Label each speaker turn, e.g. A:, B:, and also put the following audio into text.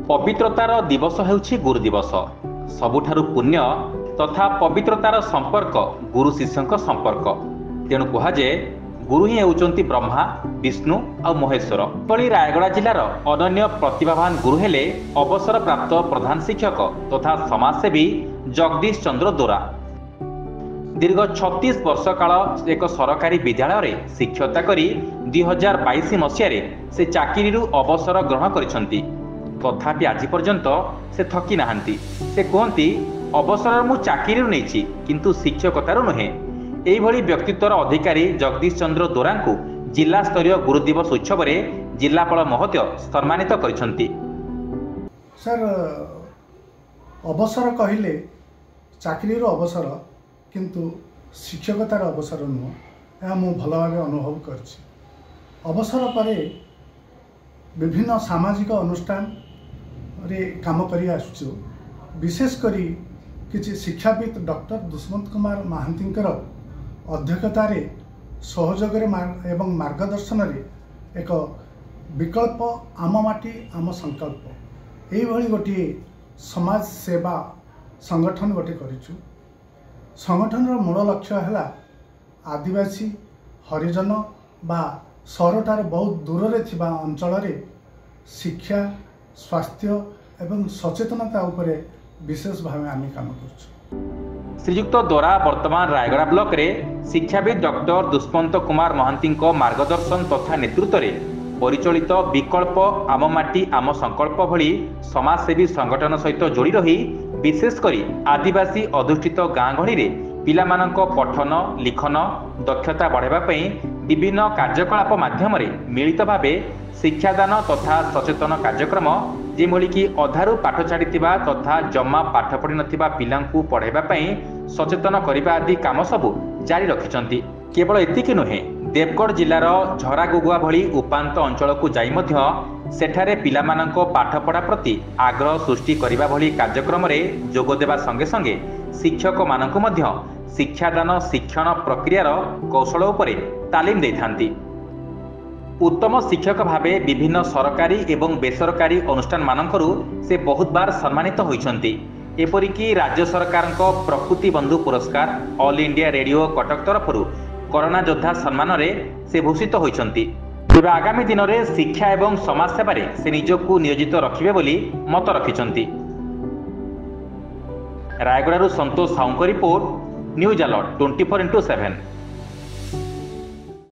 A: पवित्रतार दिवस हेउछि गुरु दिवस। सबुठारु पुण्य तथा पवित्रतार संपर्क गुरु शिष्यक संपर्क। तेणु कहुए गुरु ही हेउचंती ब्रह्मा विष्णु और महेश्वर। पली रायगड़ा जिलार अनन्य प्रतिभावान गुरु हेले अवसर प्राप्त प्रधान शिक्षक तथा समाजसेवी जगदीश चंद्र दोरा। दीर्घ 36 वर्ष काल एक सरकारी विद्यालय शिक्षकता करी 2022 मसीह से चाकरी अवसर ग्रहण करिसंती। तथापि आज पर्यंत से थकी नाहांती। से कहती अवसर मु चाकरी नहीं किंतु शिक्षकतार नुहे। एभली व्यक्तित्वर अधिकारी जगदीश चंद्र दोरा को जिला स्तरीय गुरु दिवस उत्सव में जिलापाल महोदय सम्मानित करिसंती।
B: सर अवसर कहले चाकरी अवसर किंतु शिक्षकतार अवसर नुह। यह मु भल भाव अनुभव कर अवसर पर विभिन्न सामाजिक अनुष्ठान रे काम करी आसुछु। विशेष करी किछि शिक्षाविद डॉक्टर दुष्मंत कुमार महांतींकर अध्यक्षतार सहयोग एवं मार्गदर्शन रे एक विकल्प आम माटी आम संकल्प यही गोटे समाज सेवा संगठन गोटे करिछु। संगठन मूल लक्ष्य है आदिवासी हरिजन बा सहरटार बहुत दूर रे थिबा अंचल रे शिक्षा स्वास्थ्य एवं सचेतनता उपरे विशेष भाव आम काम कर।
A: श्रीयुक्त दोरा वर्तमान रायगड़ा ब्लॉक रे शिक्षाविद डॉक्टर दुष्मंत कुमार महांती मार्गदर्शन तथा नेतृत्व में परिचालित विकल्प आम माटी आम संकल्प भली समाजसेवी संगठन सहित जोड़ी रही विशेषकर आदिवासी अधिष्ठित गाँ गहली पिलामानंक पठन लिखन दक्षता बढ़ावाई विभिन्न कार्यकलाप माध्यम मिलित भाव शिक्षादान तथा सचेतन कार्यक्रम जेभली कि अधारू पाठ छाड़ी तथा जमा पाठ पढ़ी नथिबा पिलांकु पढ़ाइबापई सचेतन करने आदि काम सबू जारी रखिछंती। केवल एतिकी नुहे देवगढ़ जिलार झरागुगुआ भली उपांत अंचल को जाई मध्य सेठारे पिलामानंक पाठपढ़ा प्रति आग्रह सृष्टि करने भली कार्यक्रम रे जोग देवा संगे संगे शिक्षक मानकु मध्य शिक्षादान शिक्षण प्रक्रियार कौशल उपरे तालीम देइथांती। उत्तम शिक्षक भावे विभिन्न सरकारी एवं बेसरकारी अनुष्ठान मानकरू से बहुत बार सम्मानित होइछंती। एपरिकी राज्य सरकार प्रकृति बंधु पुरस्कार ऑल इंडिया रेडियो कटक तरफरू कोरोना योद्धा सम्मान से भूषित होइछंती। तेबे आगामी दिन में शिक्षा एवं समाज सेवा से निजक नियोजित रखिबे बोली मत रखिछंती। रायगड़ारू संतोष साउंको रिपोर्ट न्यूज अलर्ट 24x7।